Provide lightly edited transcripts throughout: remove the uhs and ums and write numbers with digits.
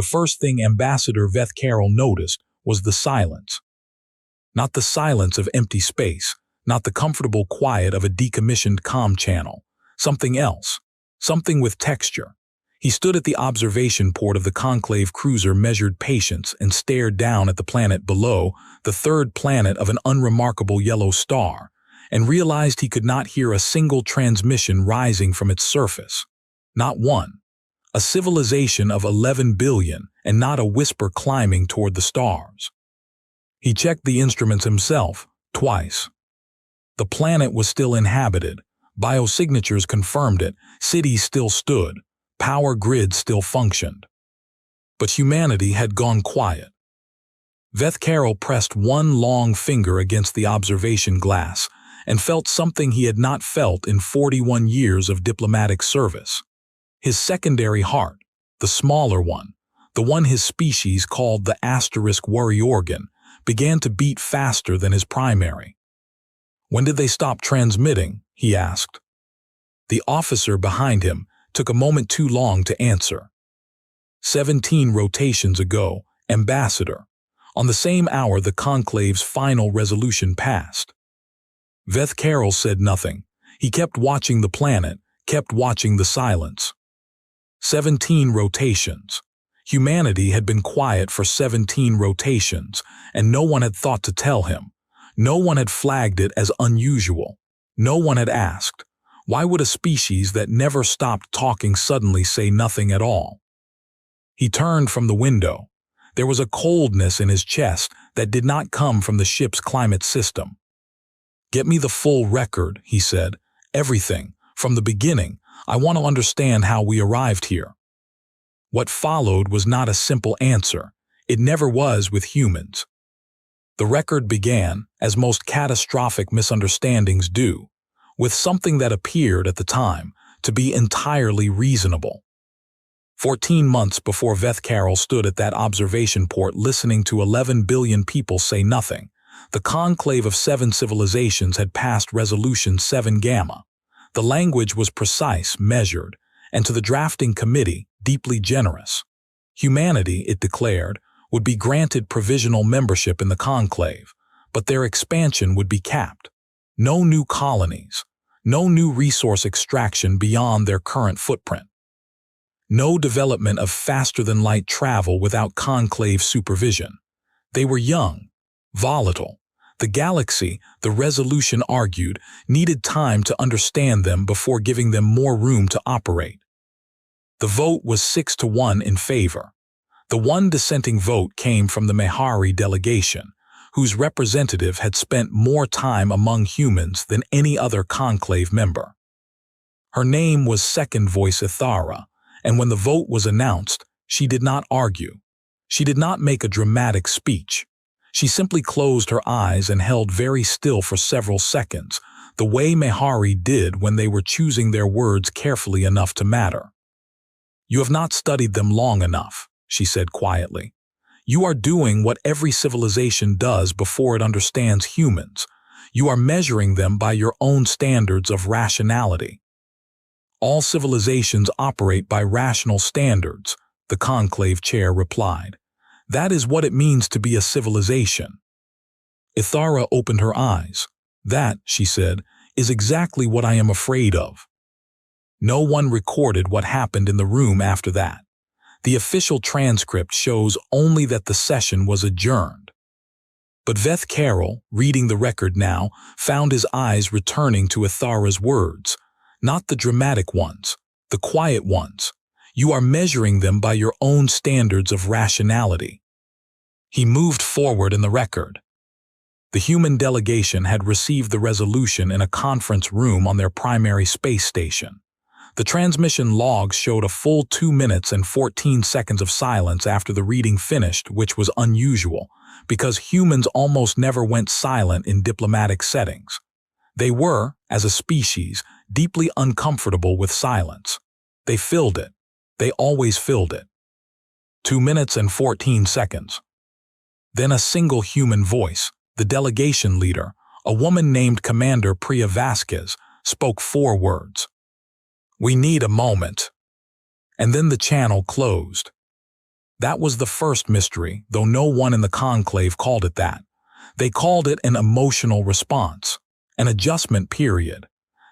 the first thing Ambassador Veth Carroll noticed was the silence. Not the silence of empty space, not the comfortable quiet of a decommissioned comm channel. Something else. Something with texture. He stood at the observation port of the Conclave cruiser, measured patience, and stared down at the planet below, the third planet of an unremarkable yellow star, and realized he could not hear a single transmission rising from its surface. Not one. A civilization of 11 billion, and not a whisper climbing toward the stars. He checked the instruments himself, twice. The planet was still inhabited. Biosignatures confirmed it. Cities still stood. Power grids still functioned. But humanity had gone quiet. Veth Carroll pressed one long finger against the observation glass and felt something he had not felt in 41 years of diplomatic service. His secondary heart, the smaller one, the one his species called the asterisk worry organ, began to beat faster than his primary. When did they stop transmitting? He asked. The officer behind him took a moment too long to answer. 17 rotations ago, Ambassador. On the same hour the Conclave's final resolution passed. Veth Carroll said nothing. He kept watching the planet, kept watching the silence. 17 rotations. Humanity had been quiet for 17 rotations, and no one had thought to tell him. No one had flagged it as unusual. No one had asked, why would a species that never stopped talking suddenly say nothing at all? He turned from the window. There was a coldness in his chest that did not come from the ship's climate system. Get me the full record, he said. Everything, from the beginning. I want to understand how we arrived here. What followed was not a simple answer. It never was with humans. The record began, as most catastrophic misunderstandings do, with something that appeared at the time to be entirely reasonable. 14 months before Veth Carroll stood at that observation port listening to 11 billion people say nothing, the conclave of 7 civilizations had passed Resolution 7 Gamma. The language was precise, measured, and to the drafting committee, deeply generous. Humanity, it declared, would be granted provisional membership in the conclave, but their expansion would be capped. No new colonies, no new resource extraction beyond their current footprint. No development of faster-than-light travel without conclave supervision. They were young, volatile. The galaxy, the resolution argued, needed time to understand them before giving them more room to operate. The vote was 6-1 in favor. The one dissenting vote came from the Mehari delegation, whose representative had spent more time among humans than any other conclave member. Her name was Second Voice Ithara, and when the vote was announced, she did not argue. She did not make a dramatic speech. She simply closed her eyes and held very still for several seconds, the way Mehari did when they were choosing their words carefully enough to matter. "You have not studied them long enough," she said quietly. "You are doing what every civilization does before it understands humans. You are measuring them by your own standards of rationality." "All civilizations operate by rational standards," the conclave chair replied. "That is what it means to be a civilization." Ithara opened her eyes. "That," she said, "is exactly what I am afraid of." No one recorded what happened in the room after that. The official transcript shows only that the session was adjourned. But Veth Carroll, reading the record now, found his eyes returning to Ithara's words, not the dramatic ones, the quiet ones. "You are measuring them by your own standards of rationality." He moved forward in the record. The human delegation had received the resolution in a conference room on their primary space station. The transmission logs showed a full 2 minutes and 14 seconds of silence after the reading finished, which was unusual, because humans almost never went silent in diplomatic settings. They were, as a species, deeply uncomfortable with silence. They filled it. They always filled it. 2 minutes and 14 seconds. Then a single human voice, the delegation leader, a woman named Commander Priya Vasquez, spoke 4 words. "We need a moment." And then the channel closed. That was the first mystery, though no one in the conclave called it that. They called it an emotional response, an adjustment period.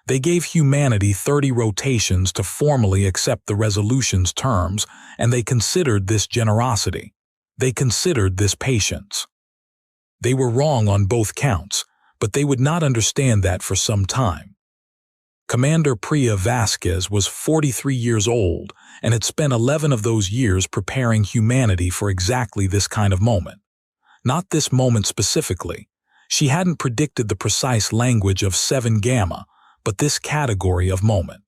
They gave humanity 30 rotations to formally accept the resolution's terms, and they considered this generosity. They considered this patience. They were wrong on both counts, but they would not understand that for some time. Commander Priya Vasquez was 43 years old and had spent 11 of those years preparing humanity for exactly this kind of moment. Not this moment specifically. She hadn't predicted the precise language of 7 Gamma, but this category of moment.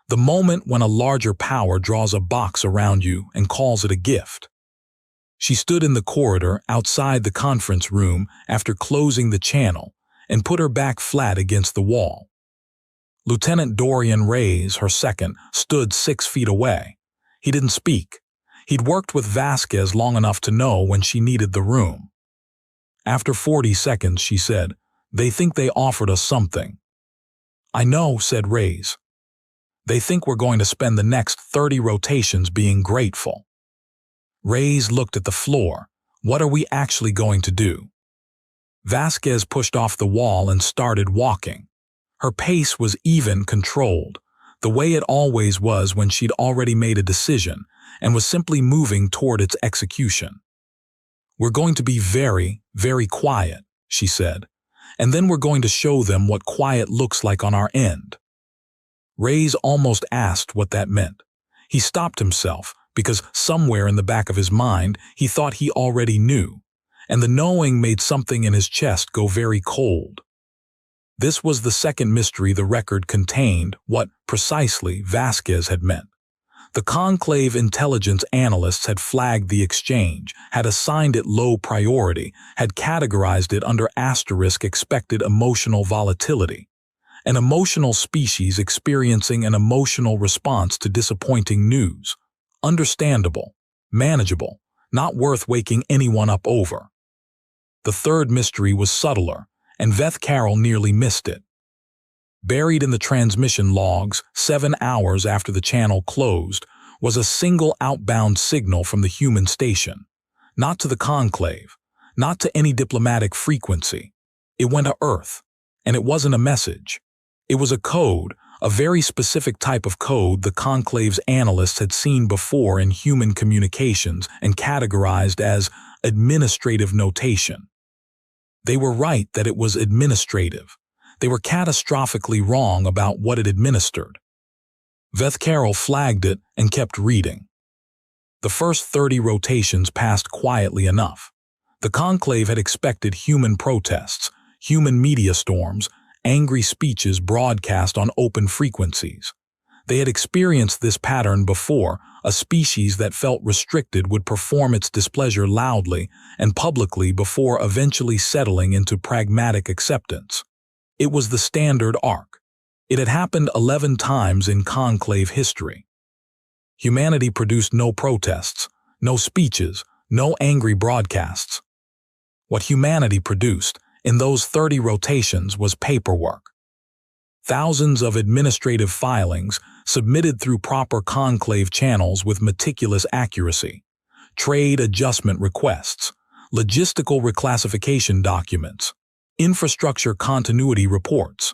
The moment when a larger power draws a box around you and calls it a gift. She stood in the corridor outside the conference room after closing the channel and put her back flat against the wall. Lieutenant Dorian Reyes, her second, stood 6 feet away. He didn't speak. He'd worked with Vasquez long enough to know when she needed the room. After 40 seconds, she said, "They think they offered us something." "I know," said Reyes. "They think we're going to spend the next 30 rotations being grateful." Reyes looked at the floor. "What are we actually going to do?" Vasquez pushed off the wall and started walking. Her pace was even, controlled, the way it always was when she'd already made a decision and was simply moving toward its execution. "We're going to be very, very quiet," she said, "and then we're going to show them what quiet looks like on our end." Reyes almost asked what that meant. He stopped himself because somewhere in the back of his mind he thought he already knew, and the knowing made something in his chest go very cold. This was the second mystery the record contained, what, precisely, Vasquez had meant. The conclave intelligence analysts had flagged the exchange, had assigned it low priority, had categorized it under asterisk expected emotional volatility. An emotional species experiencing an emotional response to disappointing news. Understandable, manageable, not worth waking anyone up over. The third mystery was subtler, and Veth Carroll nearly missed it. Buried in the transmission logs, 7 hours after the channel closed, was a single outbound signal from the human station. Not to the conclave, not to any diplomatic frequency. It went to Earth, and it wasn't a message. It was a code, a very specific type of code the conclave's analysts had seen before in human communications and categorized as administrative notation. They were right that it was administrative. They were catastrophically wrong about what it administered. Veth Carroll flagged it and kept reading. The first 30 rotations passed quietly enough. The conclave had expected human protests, human media storms, angry speeches broadcast on open frequencies. They had experienced this pattern before. A species that felt restricted would perform its displeasure loudly and publicly before eventually settling into pragmatic acceptance. It was the standard arc. It had happened 11 times in conclave history. Humanity produced no protests, no speeches, no angry broadcasts. What humanity produced in those 30 rotations was paperwork. Thousands of administrative filings submitted through proper conclave channels with meticulous accuracy, trade adjustment requests, logistical reclassification documents, infrastructure continuity reports.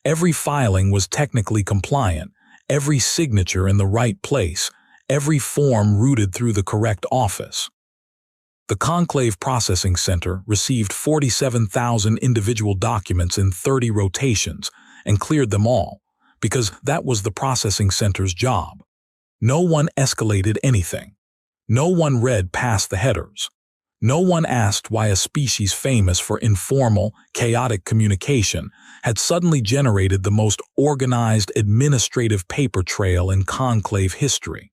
Every filing was technically compliant, every signature in the right place, every form routed through the correct office. The Conclave Processing Center received 47,000 individual documents in 30 rotations and cleared them all, because that was the processing center's job. No one escalated anything. No one read past the headers. No one asked why a species famous for informal, chaotic communication had suddenly generated the most organized administrative paper trail in conclave history.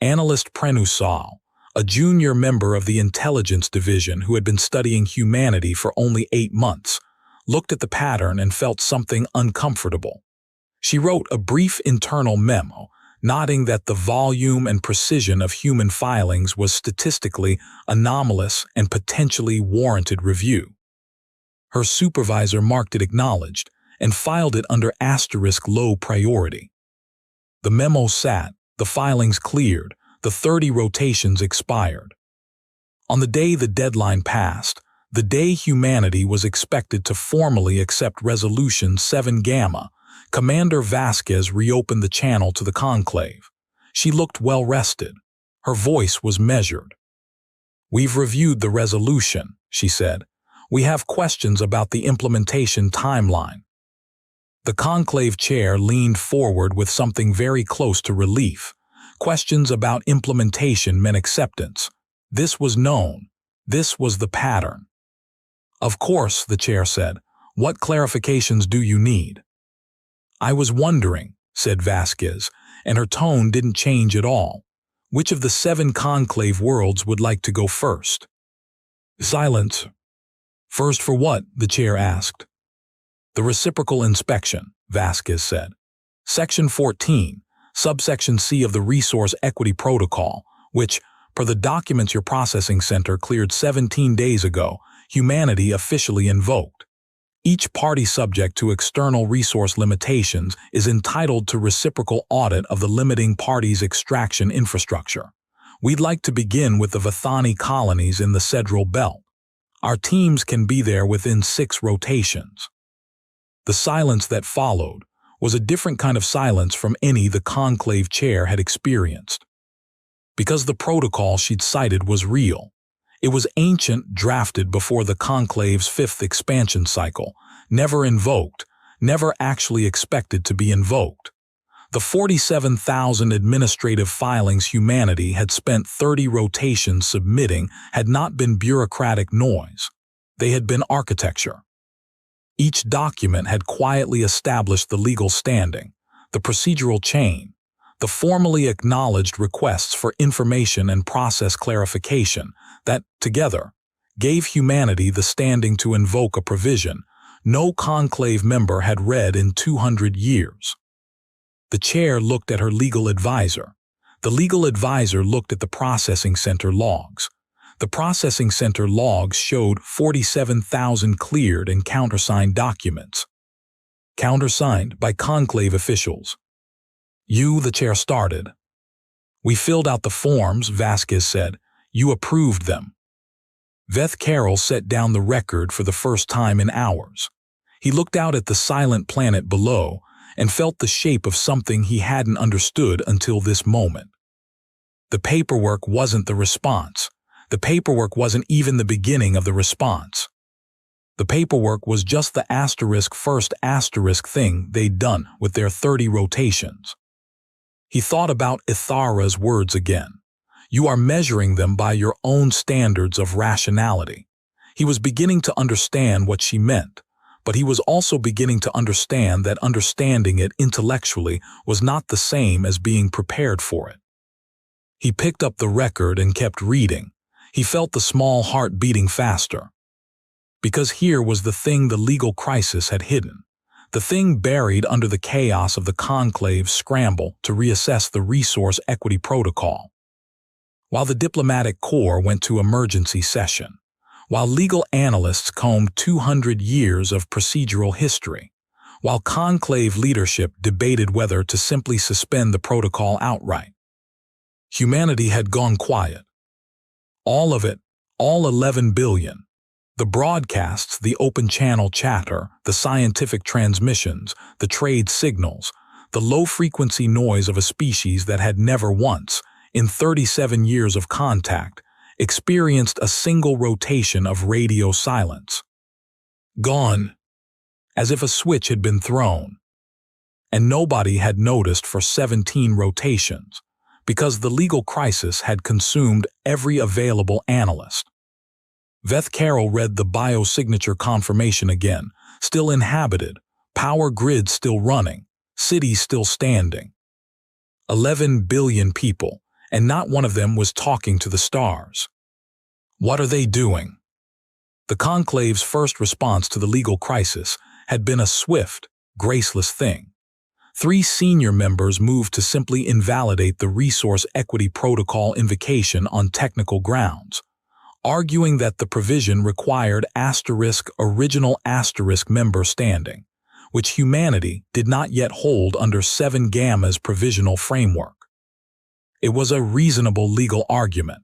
Analyst Prenusal, a junior member of the intelligence division who had been studying humanity for only 8 months, looked at the pattern and felt something uncomfortable. She wrote a brief internal memo, noting that the volume and precision of human filings was statistically anomalous and potentially warranted review. Her supervisor marked it acknowledged and filed it under asterisk low priority. The memo sat, the filings cleared, the The 30 rotations expired. On the day the deadline passed, the day humanity was expected to formally accept Resolution 7 Gamma, Commander Vasquez reopened the channel to the conclave. She looked well-rested. Her voice was measured. "We've reviewed the resolution," she said. "We have questions about the implementation timeline." The conclave chair leaned forward with something very close to relief. Questions about implementation meant acceptance. This was known. This was the pattern. "Of course," the chair said. "What clarifications do you need?" "I was wondering," said Vasquez, and her tone didn't change at all. "Which of the 7 conclave worlds would like to go first?" Silence. "First for what?" the chair asked. "The reciprocal inspection," Vasquez said. "Section 14, subsection C of the Resource Equity Protocol, which, per the documents your processing center cleared 17 days ago, humanity officially invoked. Each party subject to external resource limitations is entitled to reciprocal audit of the limiting party's extraction infrastructure. We'd like to begin with the Vathani colonies in the Cedral Belt. Our teams can be there within 6 rotations." The silence that followed was a different kind of silence from any the conclave chair had experienced. Because the protocol she'd cited was real. It was ancient, drafted before the conclave's 5th expansion cycle, never invoked, never actually expected to be invoked. The 47,000 administrative filings humanity had spent 30 rotations submitting had not been bureaucratic noise. They had been architecture. Each document had quietly established the legal standing, the procedural chain, the formally acknowledged requests for information and process clarification that, together, gave humanity the standing to invoke a provision no conclave member had read in 200 years. The chair looked at her legal advisor. The legal advisor looked at the processing center logs. The processing center logs showed 47,000 cleared and countersigned documents. Countersigned by conclave officials. "You," the chair started. "We filled out the forms," Vasquez said. "You approved them." Veth Carroll set down the record for the first time in hours. He looked out at the silent planet below and felt the shape of something he hadn't understood until this moment. The paperwork wasn't the response. The paperwork wasn't even the beginning of the response. The paperwork was just the first thing they'd done with their 30 rotations. He thought about Ithara's words again. "You are measuring them by your own standards of rationality." He was beginning to understand what she meant, but he was also beginning to understand that understanding it intellectually was not the same as being prepared for it. He picked up the record and kept reading. He felt the small heart beating faster. Because here was the thing the legal crisis had hidden. The thing buried under the chaos of the conclave's scramble to reassess the Resource Equity Protocol. While the diplomatic corps went to emergency session, while legal analysts combed 200 years of procedural history, while conclave leadership debated whether to simply suspend the protocol outright, humanity had gone quiet. All of it, all 11 billion. The broadcasts, the open channel chatter, the scientific transmissions, the trade signals, the low-frequency noise of a species that had never once, in 37 years of contact, experienced a single rotation of radio silence. Gone, as if a switch had been thrown. And nobody had noticed for 17 rotations, because the legal crisis had consumed every available analyst. Veth Carroll read the biosignature confirmation again, still inhabited, power grids still running, cities still standing. 11 billion people, and not one of them was talking to the stars. What are they doing? The conclave's first response to the legal crisis had been a swift, graceless thing. 3 senior members moved to simply invalidate the Resource Equity Protocol invocation on technical grounds, arguing that the provision required original member standing, which humanity did not yet hold under 7 Gamma's provisional framework. It was a reasonable legal argument.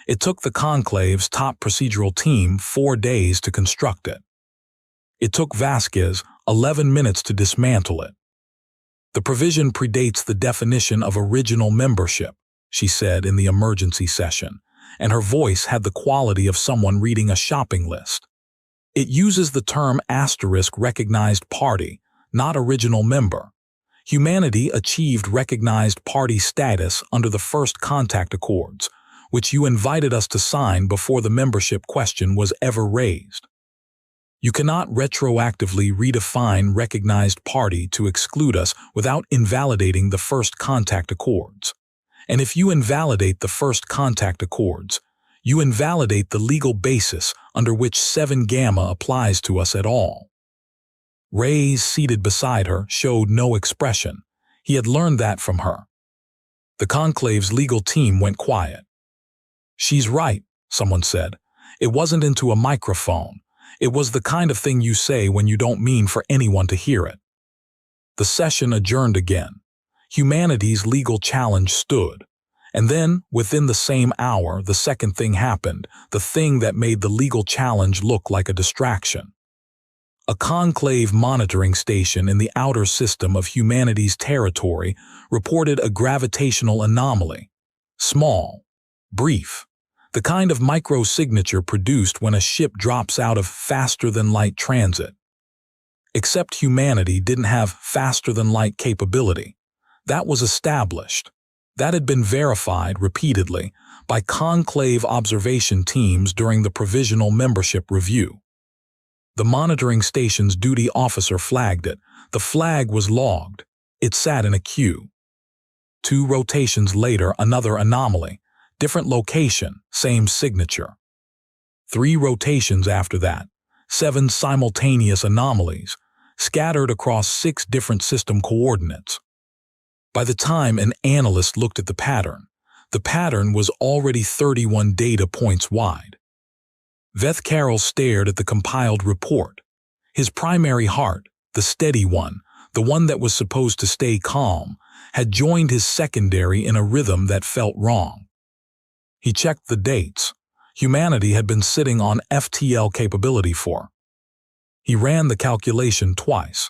It took the Conclave's top procedural team 4 days to construct it. It took Vasquez 11 minutes to dismantle it. The provision predates the definition of original membership, she said in the emergency session, and her voice had the quality of someone reading a shopping list. It uses the term asterisk recognized party, not original member. Humanity achieved recognized party status under the First Contact Accords, which you invited us to sign before the membership question was ever raised. You cannot retroactively redefine recognized party to exclude us without invalidating the First Contact Accords. And if you invalidate the First Contact Accords, you invalidate the legal basis under which 7 Gamma applies to us at all. Reyes, seated beside her, showed no expression. He had learned that from her. The Conclave's legal team went quiet. "She's right," someone said. "It wasn't into a microphone. It was the kind of thing you say when you don't mean for anyone to hear it." The session adjourned again. Humanity's legal challenge stood. And then, within the same hour, the second thing happened, the thing that made the legal challenge look like a distraction. A Conclave monitoring station in the outer system of humanity's territory reported a gravitational anomaly. Small, brief, the kind of micro-signature produced when a ship drops out of faster-than-light transit. Except humanity didn't have faster-than-light capability. That was established. That had been verified repeatedly by Conclave observation teams during the provisional membership review. The monitoring station's duty officer flagged it. The flag was logged. It sat in a queue. 2 rotations later, another anomaly. Different location, same signature. 3 rotations after that, 7 simultaneous anomalies, scattered across 6 different system coordinates. By the time an analyst looked at the pattern was already 31 data points wide. Veth Carroll stared at the compiled report. His primary heart, the steady one, the one that was supposed to stay calm, had joined his secondary in a rhythm that felt wrong. He checked the dates. Humanity had been sitting on FTL capability for. He ran the calculation twice.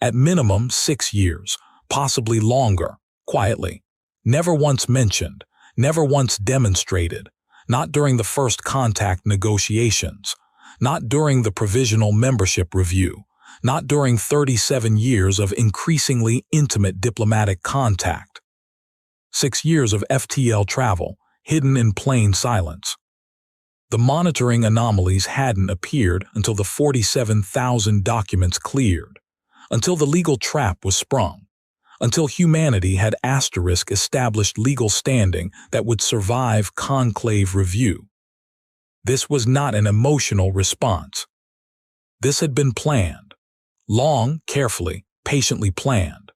At minimum 6 years, possibly longer, quietly. Never once mentioned, never once demonstrated, not during the first contact negotiations, not during the provisional membership review, not during 37 years of increasingly intimate diplomatic contact. 6 years of FTL travel, hidden in plain silence. The monitoring anomalies hadn't appeared until the 47,000 documents cleared, until the legal trap was sprung, until humanity had established legal standing that would survive conclave review. This was not an emotional response. This had been planned. Long, carefully, patiently planned.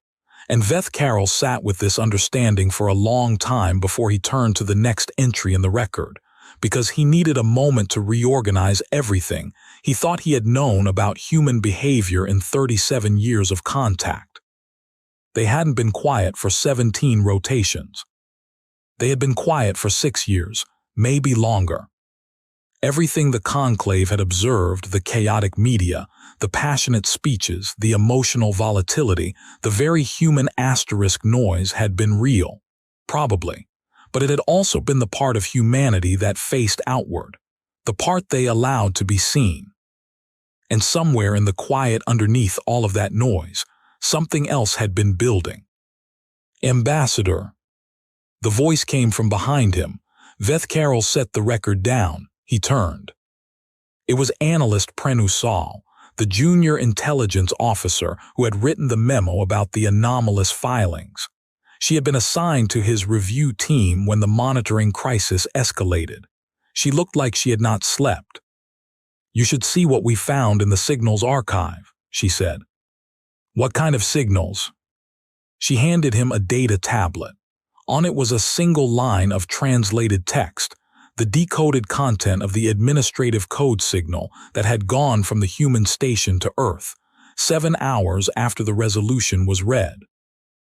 And Veth Carroll sat with this understanding for a long time before he turned to the next entry in the record, because he needed a moment to reorganize everything he thought he had known about human behavior in 37 years of contact. They hadn't been quiet for 17 rotations. They had been quiet for 6 years, maybe longer. Everything the conclave had observed, the chaotic media, the passionate speeches, the emotional volatility, the very human asterisk noise had been real, probably, but it had also been the part of humanity that faced outward, the part they allowed to be seen. And somewhere in the quiet underneath all of that noise, something else had been building. "Ambassador." The voice came from behind him. Veth Carroll set the record down. He turned. It was analyst Prenusal, the junior intelligence officer who had written the memo about the anomalous filings. She had been assigned to his review team when the monitoring crisis escalated. She looked like she had not slept. "You should see what we found in the signals archive," she said. "What kind of signals?" She handed him a data tablet. On it was a single line of translated text, the decoded content of the administrative code signal that had gone from the human station to Earth, 7 hours after the resolution was read.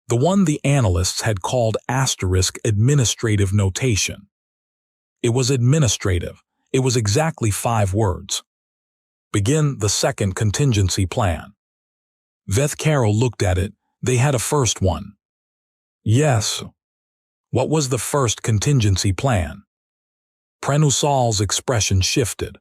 The one the analysts had called asterisk administrative notation. It was administrative. It was exactly 5 words. Begin the second contingency plan. Veth Carroll looked at it. They had a first one. Yes. What was the first contingency plan? Prenusal's expression shifted.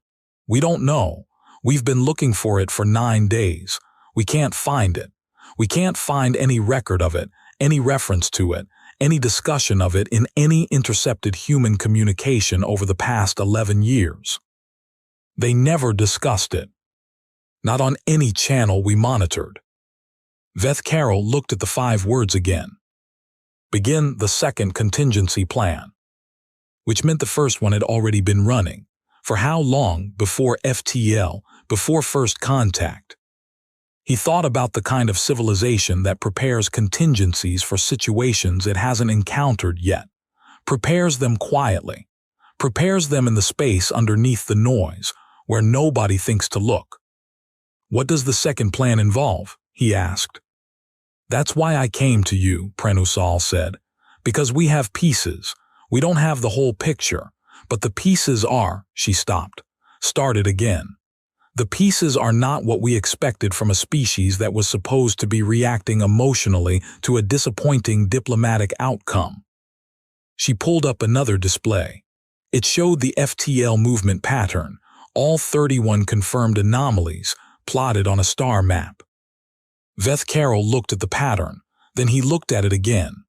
We don't know. We've been looking for it for 9 days. We can't find it. We can't find any record of it, any reference to it, any discussion of it in any intercepted human communication over the past 11 years. They never discussed it. Not on any channel we monitored. Veth Carroll looked at the 5 words again. Begin the second contingency plan. Which meant the first one had already been running. For how long before FTL, before first contact? He thought about the kind of civilization that prepares contingencies for situations it hasn't encountered yet, prepares them quietly, prepares them in the space underneath the noise, where nobody thinks to look. What does the second plan involve? He asked. That's why I came to you, Prenusal said. Because we have pieces. We don't have the whole picture, but the pieces are, she stopped, started again. The pieces are not what we expected from a species that was supposed to be reacting emotionally to a disappointing diplomatic outcome. She pulled up another display. It showed the FTL movement pattern, all 31 confirmed anomalies, plotted on a star map. Veth Carroll looked at the pattern, then he looked at it again.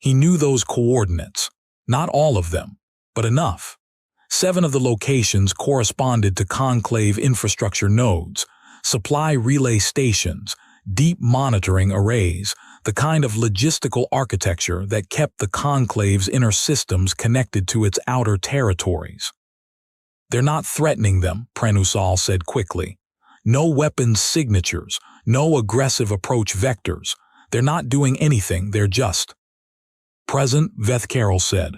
He knew those coordinates, not all of them, but enough. 7 of the locations corresponded to conclave infrastructure nodes, supply relay stations, deep monitoring arrays, the kind of logistical architecture that kept the conclave's inner systems connected to its outer territories. They're not threatening them, Prenusal said quickly. No weapons signatures, no aggressive approach vectors. They're not doing anything, they're just present, Veth Carroll said.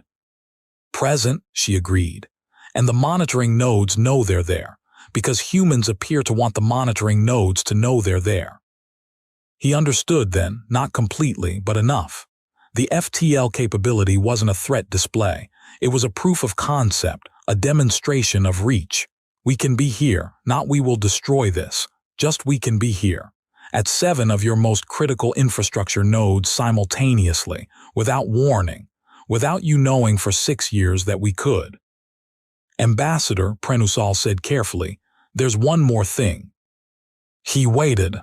Present, she agreed. And the monitoring nodes know they're there, because humans appear to want the monitoring nodes to know they're there. He understood then, not completely, but enough. The FTL capability wasn't a threat display. It was a proof of concept, a demonstration of reach. We can be here, not we will destroy this, just we can be here. At 7 of your most critical infrastructure nodes simultaneously, without warning, without you knowing for 6 years that we could. Ambassador, Prenusal said carefully, there's one more thing. He waited.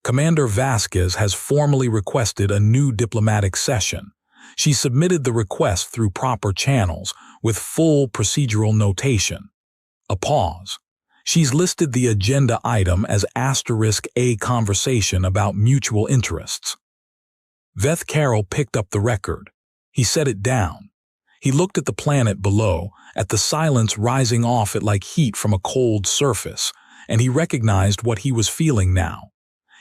Commander Vasquez has formally requested a new diplomatic session. She submitted the request through proper channels, with full procedural notation. A pause. She's listed the agenda item as *A conversation about mutual interests. Veth Carroll picked up the record. He set it down. He looked at the planet below, at the silence rising off it like heat from a cold surface, and he recognized what he was feeling now.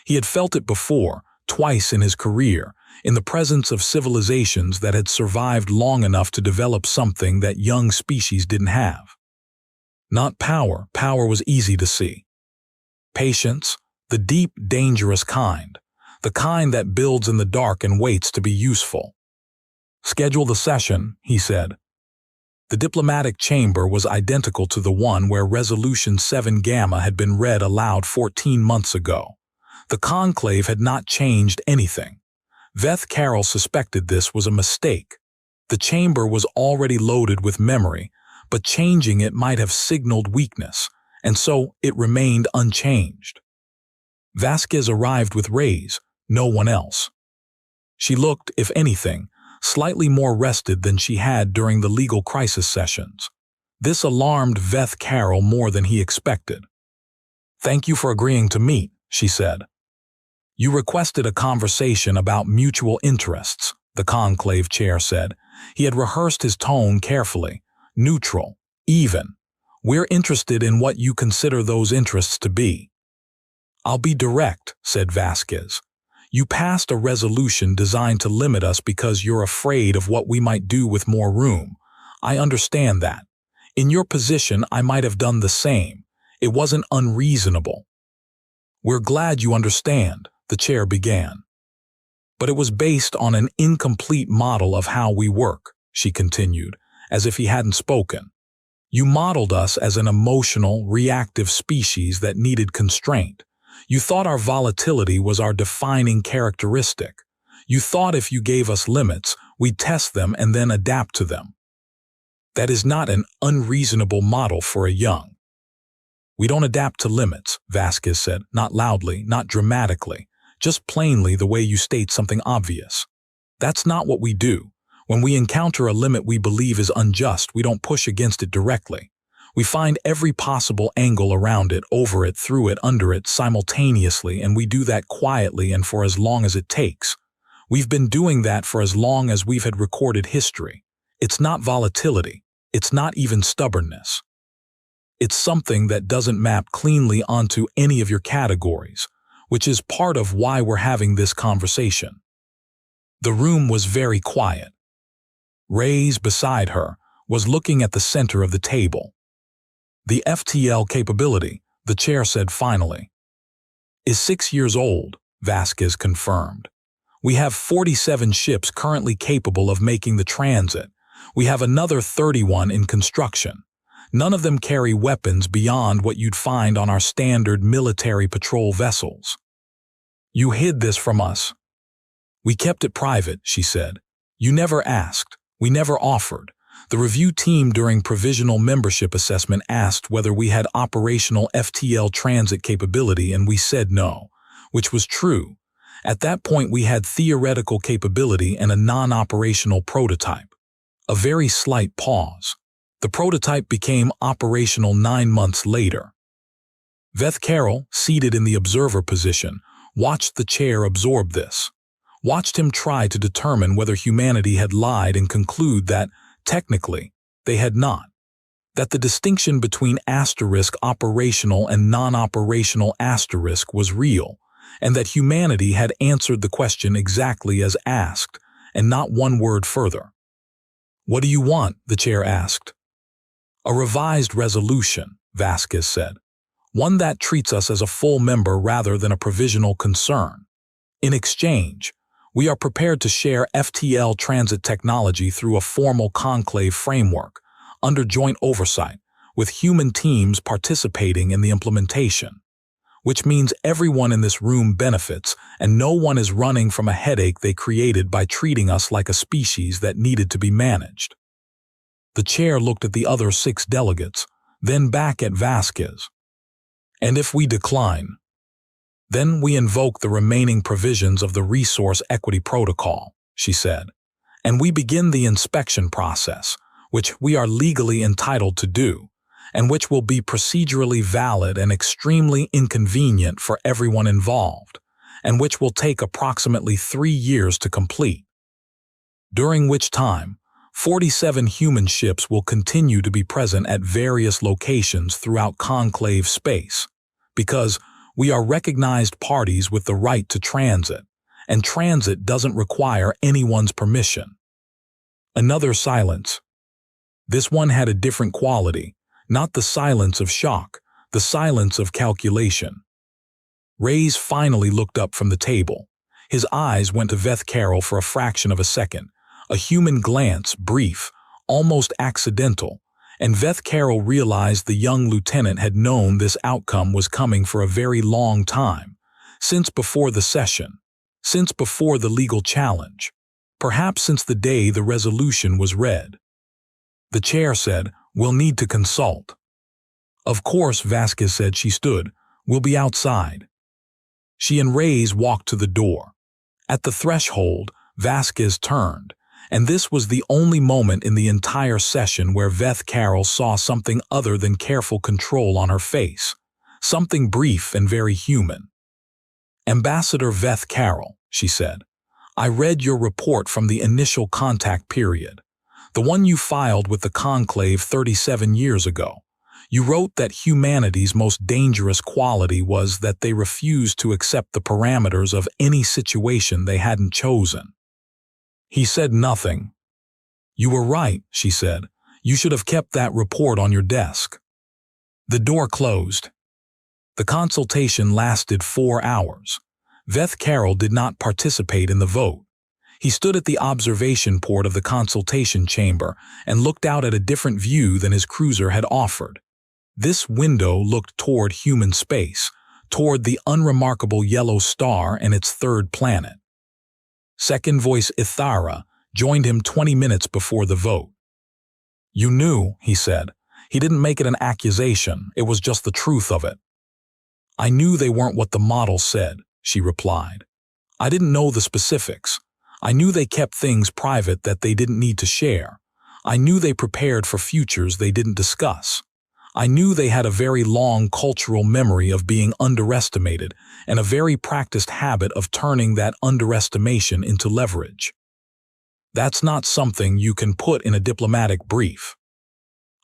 He had felt it before, twice in his career, in the presence of civilizations that had survived long enough to develop something that young species didn't have. Not power, power was easy to see. Patience, the deep, dangerous kind, the kind that builds in the dark and waits to be useful. Schedule the session, he said. The diplomatic chamber was identical to the one where Resolution 7 Gamma had been read aloud 14 months ago. The conclave had not changed anything. Veth Carroll suspected this was a mistake. The chamber was already loaded with memory, but changing it might have signaled weakness, and so it remained unchanged. Vasquez arrived with Rays, no one else. She looked, if anything, slightly more rested than she had during the legal crisis sessions. This alarmed Veth Carroll more than he expected. "Thank you for agreeing to meet," she said. "You requested a conversation about mutual interests," the conclave chair said. He had rehearsed his tone carefully. Neutral, even. "We're interested in what you consider those interests to be." "I'll be direct," said Vasquez. "You passed a resolution designed to limit us because you're afraid of what we might do with more room. I understand that. In your position, I might have done the same. It wasn't unreasonable." "We're glad you understand," the chair began. But it was based on an incomplete model of how we work, she continued, as if he hadn't spoken. You modeled us as an emotional, reactive species that needed constraint. You thought our volatility was our defining characteristic. You thought if you gave us limits, we'd test them and then adapt to them. That is not an unreasonable model for a young. We don't adapt to limits, Vasquez said, not loudly, not dramatically, just plainly the way you state something obvious. That's not what we do. When we encounter a limit we believe is unjust, we don't push against it directly. We find every possible angle around it, over it, through it, under it, simultaneously, and we do that quietly and for as long as it takes. We've been doing that for as long as we've had recorded history. It's not volatility. It's not even stubbornness. It's something that doesn't map cleanly onto any of your categories, which is part of why we're having this conversation. The room was very quiet. Reyes, beside her, was looking at the center of the table. The FTL capability, the chair said finally, is 6 years old, Vasquez confirmed. We have 47 ships currently capable of making the transit. We have another 31 in construction. None of them carry weapons beyond what you'd find on our standard military patrol vessels. You hid this from us. We kept it private, she said. You never asked. We never offered. The review team during provisional membership assessment asked whether we had operational FTL transit capability, and we said no, which was true. At that point we had theoretical capability and a non-operational prototype. A very slight pause. The prototype became operational 9 months later. Veth Carroll, seated in the observer position, watched the chair absorb this. Watched him try to determine whether humanity had lied and conclude that, technically, they had not. That the distinction between operational and non-operational was real, and that humanity had answered the question exactly as asked, and not one word further. What do you want? The chair asked. A revised resolution, Vasquez said. One that treats us as a full member rather than a provisional concern. In exchange, we are prepared to share FTL transit technology through a formal conclave framework, under joint oversight, with human teams participating in the implementation. Which means everyone in this room benefits, and no one is running from a headache they created by treating us like a species that needed to be managed. The chair looked at the other 6 delegates, then back at Vasquez. And if we decline, then we invoke the remaining provisions of the Resource Equity Protocol, she said, and we begin the inspection process, which we are legally entitled to do, and which will be procedurally valid and extremely inconvenient for everyone involved, and which will take approximately 3 years to complete. During which time, 47 human ships will continue to be present at various locations throughout conclave space, because we are recognized parties with the right to transit, and transit doesn't require anyone's permission. Another silence. This one had a different quality, not the silence of shock, the silence of calculation. Reyes finally looked up from the table. His eyes went to Veth Carroll for a fraction of a second, a human glance, brief, almost accidental, and Veth Carroll realized the young lieutenant had known this outcome was coming for a very long time, since before the session, since before the legal challenge, perhaps since the day the resolution was read. The chair said, "We'll need to consult." Of course, Vasquez said. She stood. "We'll be outside." She and Reyes walked to the door. At the threshold, Vasquez turned, and this was the only moment in the entire session where Veth Carroll saw something other than careful control on her face, something brief and very human. "Ambassador Veth Carroll," she said, "I read your report from the initial contact period, the one you filed with the Conclave 37 years ago. You wrote that humanity's most dangerous quality was that they refused to accept the parameters of any situation they hadn't chosen." He said nothing. "You were right," she said. "You should have kept that report on your desk." The door closed. The consultation lasted 4 hours. Veth Carroll did not participate in the vote. He stood at the observation port of the consultation chamber and looked out at a different view than his cruiser had offered. This window looked toward human space, toward the unremarkable yellow star and its third planet. Second voice Ithara joined him 20 minutes before the vote. "You knew," he said. He didn't make it an accusation, it was just the truth of it. "I knew they weren't what the model said," she replied. "I didn't know the specifics. I knew they kept things private that they didn't need to share. I knew they prepared for futures they didn't discuss. I knew they had a very long cultural memory of being underestimated and a very practiced habit of turning that underestimation into leverage. That's not something you can put in a diplomatic brief."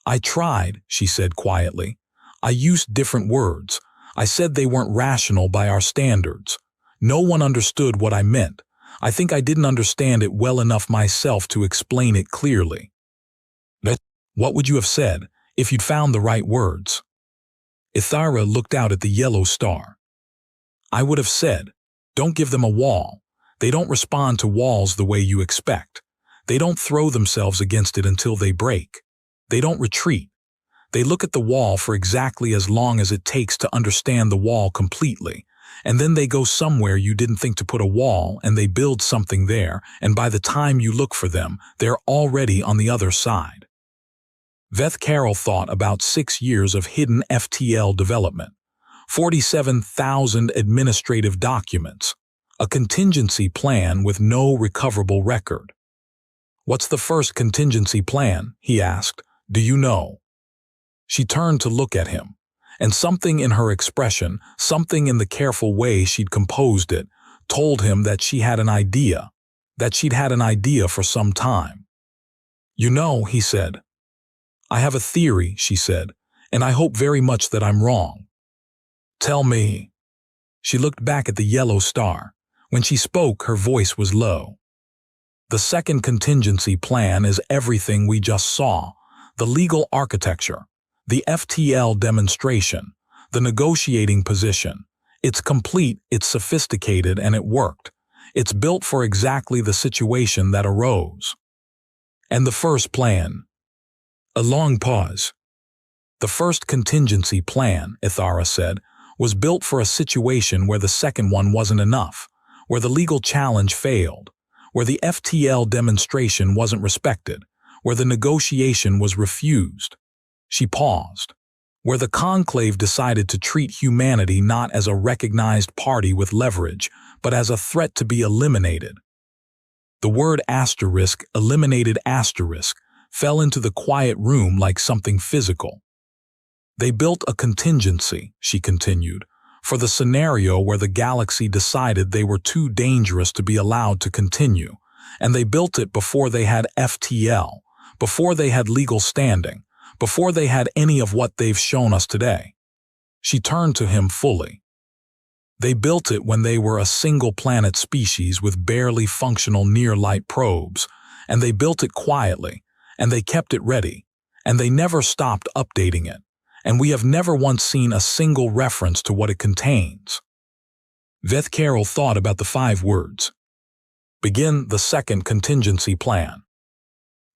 "I tried," she said quietly. "I used different words. I said they weren't rational by our standards. No one understood what I meant. I think I didn't understand it well enough myself to explain it clearly." "What would you have said if you'd found the right words?" Ithara looked out at the yellow star. "I would have said, don't give them a wall. They don't respond to walls the way you expect. They don't throw themselves against it until they break. They don't retreat. They look at the wall for exactly as long as it takes to understand the wall completely, and then they go somewhere you didn't think to put a wall and they build something there, and by the time you look for them, they're already on the other side." Veth Carroll thought about 6 years of hidden FTL development, 47,000 administrative documents, a contingency plan with no recoverable record. "What's the first contingency plan?" he asked. "Do you know?" She turned to look at him, and something in her expression, something in the careful way she'd composed it, told him that she had an idea, that she'd had an idea for some time. "You know," he said. "I have a theory," she said, "and I hope very much that I'm wrong." "Tell me." She looked back at the yellow star. When she spoke, her voice was low. "The second contingency plan is everything we just saw, the legal architecture, the FTL demonstration, the negotiating position. It's complete, it's sophisticated, and it worked. It's built for exactly the situation that arose." "And the first plan?" A long pause. "The first contingency plan," Ithara said, "was built for a situation where the second one wasn't enough, where the legal challenge failed, where the FTL demonstration wasn't respected, where the negotiation was refused." She paused. "Where the conclave decided to treat humanity not as a recognized party with leverage, but as a threat to be eliminated." The word asterisk, eliminated asterisk, fell into the quiet room like something physical. "They built a contingency," she continued, "for the scenario where the galaxy decided they were too dangerous to be allowed to continue, and they built it before they had FTL, before they had legal standing, before they had any of what they've shown us today." She turned to him fully. "They built it when they were a single-planet species with barely functional near-light probes, and they built it quietly, and they kept it ready, and they never stopped updating it, and we have never once seen a single reference to what it contains." Veth Carroll thought about the 5 words. "Begin the second contingency plan."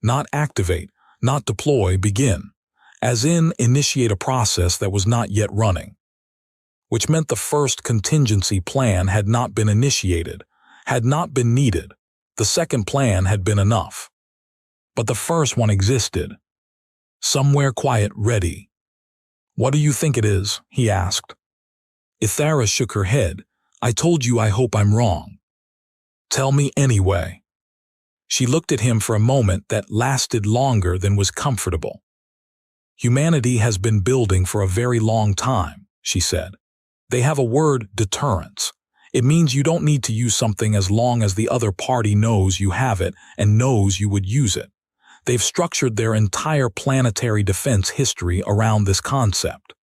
Not activate, not deploy, begin. As in, initiate a process that was not yet running. Which meant the first contingency plan had not been initiated, had not been needed. The second plan had been enough. But the first one existed. Somewhere quiet, ready. "What do you think it is?" he asked. Ithara shook her head. "I told you I hope I'm wrong." "Tell me anyway." She looked at him for a moment that lasted longer than was comfortable. "Humanity has been building for a very long time," she said. "They have a word, deterrence. It means you don't need to use something as long as the other party knows you have it and knows you would use it. They've structured their entire planetary defense history around this concept.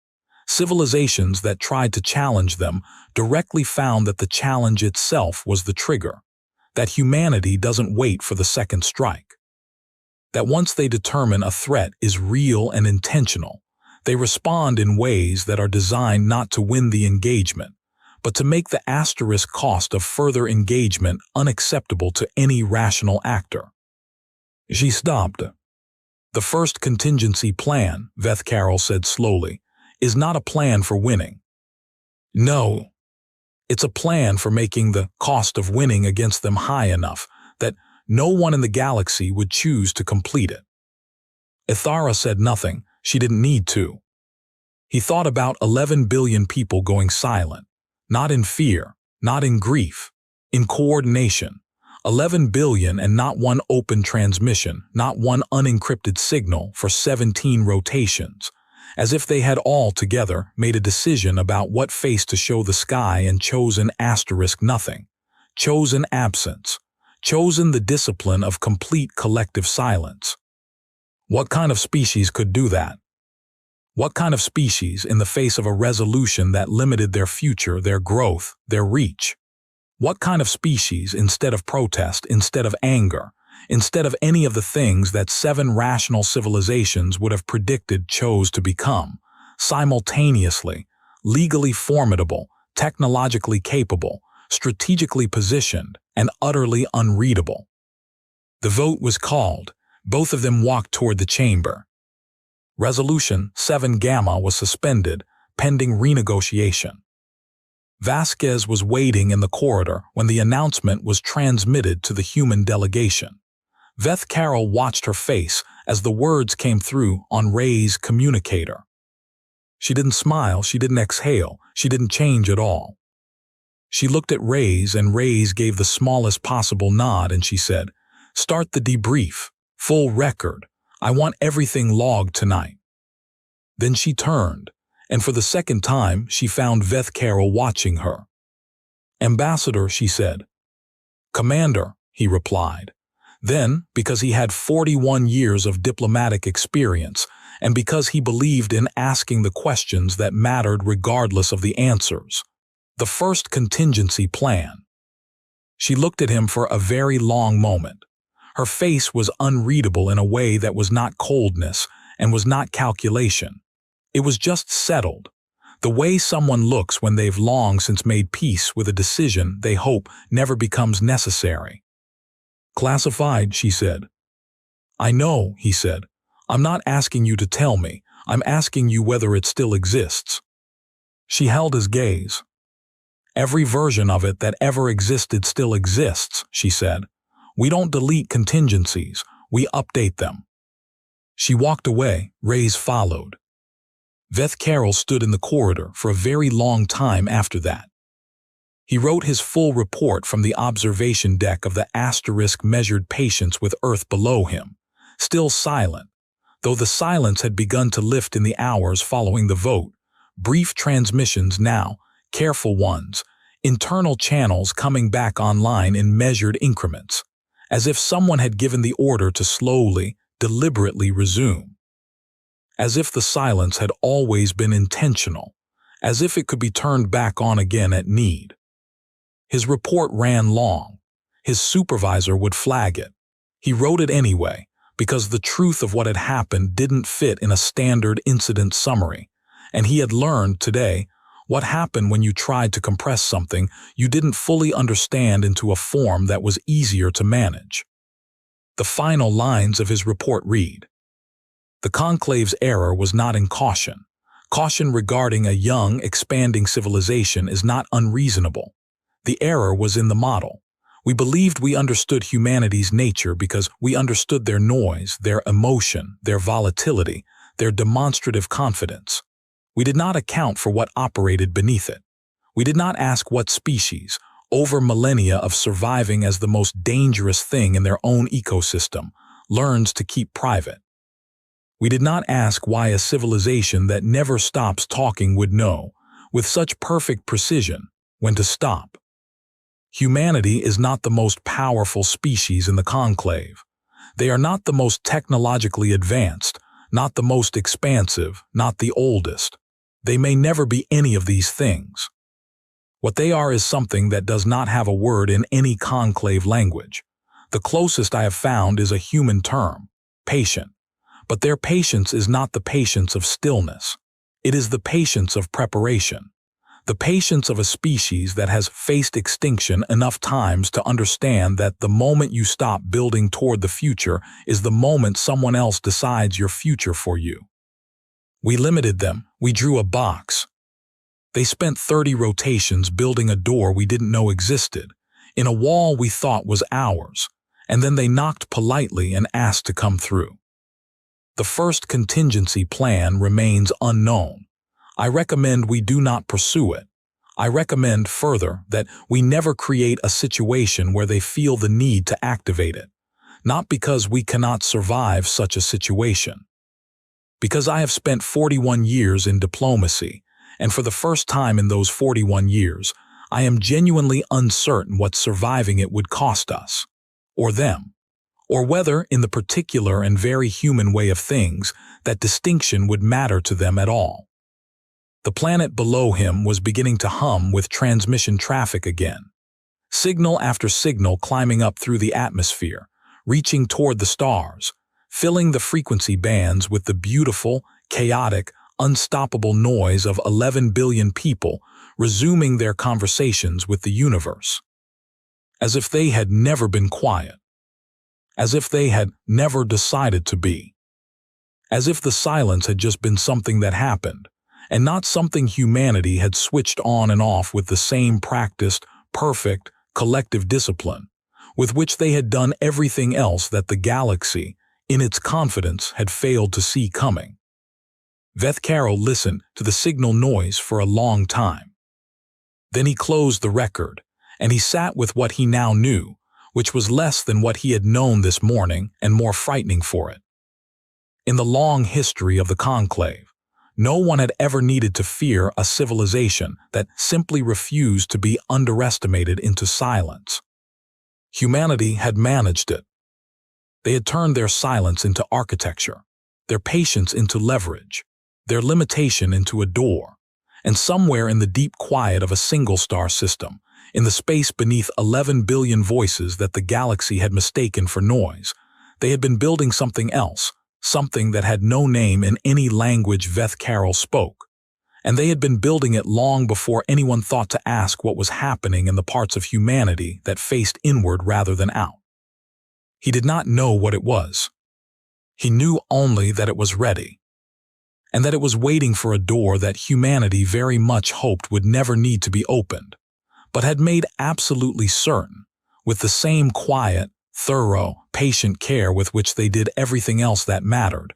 Civilizations that tried to challenge them directly found that the challenge itself was the trigger, that humanity doesn't wait for the second strike. That once they determine a threat is real and intentional, they respond in ways that are designed not to win the engagement, but to make the asterisk cost of further engagement unacceptable to any rational actor. She stopped. The first contingency plan, Veth Carroll said slowly, is not a plan for winning. No, it's a plan for making the cost of winning against them high enough that no one in the galaxy would choose to complete it. Ithara said nothing. She didn't need to. He thought about 11 billion people going silent, not in fear, not in grief, in coordination. 11 billion and not one open transmission, not one unencrypted signal for 17 rotations, as if they had all together made a decision about what face to show the sky and chosen asterisk nothing, chosen absence, chosen the discipline of complete collective silence. What kind of species could do that? What kind of species, in the face of a resolution that limited their future, their growth, their reach? What kind of species, instead of protest, instead of anger, instead of any of the things that 7 rational civilizations would have predicted, chose to become, simultaneously, legally formidable, technologically capable, strategically positioned, and utterly unreadable? The vote was called. Both of them walked toward the chamber. Resolution 7 Gamma was suspended, pending renegotiation. Vasquez was waiting in the corridor when the announcement was transmitted to the human delegation. Veth Carroll watched her face as the words came through on Ray's communicator. She didn't smile, she didn't exhale, she didn't change at all. She looked at Ray's, and Ray's gave the smallest possible nod, and she said, "Start the debrief. Full record. I want everything logged tonight." Then she turned, and for the second time she found Veth Carroll watching her. "Ambassador," she said. "Commander," he replied. Then, because he had 41 years of diplomatic experience, and because he believed in asking the questions that mattered regardless of the answers, the first contingency plan. She looked at him for a very long moment. Her face was unreadable in a way that was not coldness and was not calculation. It was just settled, the way someone looks when they've long since made peace with a decision they hope never becomes necessary. "Classified," she said. "I know," he said. "I'm not asking you to tell me. I'm asking you whether it still exists." She held his gaze. "Every version of it that ever existed still exists," she said. "We don't delete contingencies, we update them." She walked away. Ray's followed. Veth Carroll stood in the corridor for a very long time after that. He wrote his full report from the observation deck of the asterisk measured patience with Earth below him, still silent, though the silence had begun to lift in the hours following the vote. Brief transmissions now, careful ones, internal channels coming back online in measured increments, as if someone had given the order to slowly, deliberately resume. As if the silence had always been intentional, as if it could be turned back on again at need. His report ran long. His supervisor would flag it. He wrote it anyway, because the truth of what had happened didn't fit in a standard incident summary, and he had learned today what happened when you tried to compress something you didn't fully understand into a form that was easier to manage. The final lines of his report read, "The Conclave's error was not in caution. Caution regarding a young, expanding civilization is not unreasonable. The error was in the model. We believed we understood humanity's nature because we understood their noise, their emotion, their volatility, their demonstrative confidence. We did not account for what operated beneath it. We did not ask what species, over millennia of surviving as the most dangerous thing in their own ecosystem, learns to keep private. We did not ask why a civilization that never stops talking would know, with such perfect precision, when to stop. Humanity is not the most powerful species in the Conclave. They are not the most technologically advanced, not the most expansive, not the oldest. They may never be any of these things. What they are is something that does not have a word in any Conclave language. The closest I have found is a human term, patient. But their patience is not the patience of stillness. It is the patience of preparation. The patience of a species that has faced extinction enough times to understand that the moment you stop building toward the future is the moment someone else decides your future for you. We limited them. We drew a box. They spent 30 rotations building a door we didn't know existed, in a wall we thought was ours, and then they knocked politely and asked to come through. The first contingency plan remains unknown. I recommend we do not pursue it. I recommend further that we never create a situation where they feel the need to activate it, not because we cannot survive such a situation. Because I have spent 41 years in diplomacy, and for the first time in those 41 years, I am genuinely uncertain what surviving it would cost us, or them, or whether, in the particular and very human way of things, that distinction would matter to them at all. The planet below him was beginning to hum with transmission traffic again. Signal after signal climbing up through the atmosphere, reaching toward the stars, filling the frequency bands with the beautiful, chaotic, unstoppable noise of 11 billion people resuming their conversations with the universe. As if they had never been quiet. As if they had never decided to be. As if the silence had just been something that happened, and not something humanity had switched on and off with the same practiced, perfect, collective discipline, with which they had done everything else that the galaxy, in its confidence, had failed to see coming. Vethcaro listened to the signal noise for a long time. Then he closed the record, and he sat with what he now knew, which was less than what he had known this morning and more frightening for it. In the long history of the conclave, no one had ever needed to fear a civilization that simply refused to be underestimated into silence. Humanity had managed it. They had turned their silence into architecture, their patience into leverage, their limitation into a door, and somewhere in the deep quiet of a single-star system, in the space beneath 11 billion voices that the galaxy had mistaken for noise, they had been building something else, something that had no name in any language Vethcaro spoke, and they had been building it long before anyone thought to ask what was happening in the parts of humanity that faced inward rather than out. He did not know what it was. He knew only that it was ready, and that it was waiting for a door that humanity very much hoped would never need to be opened, but had made absolutely certain, with the same quiet, thorough, patient care with which they did everything else that mattered,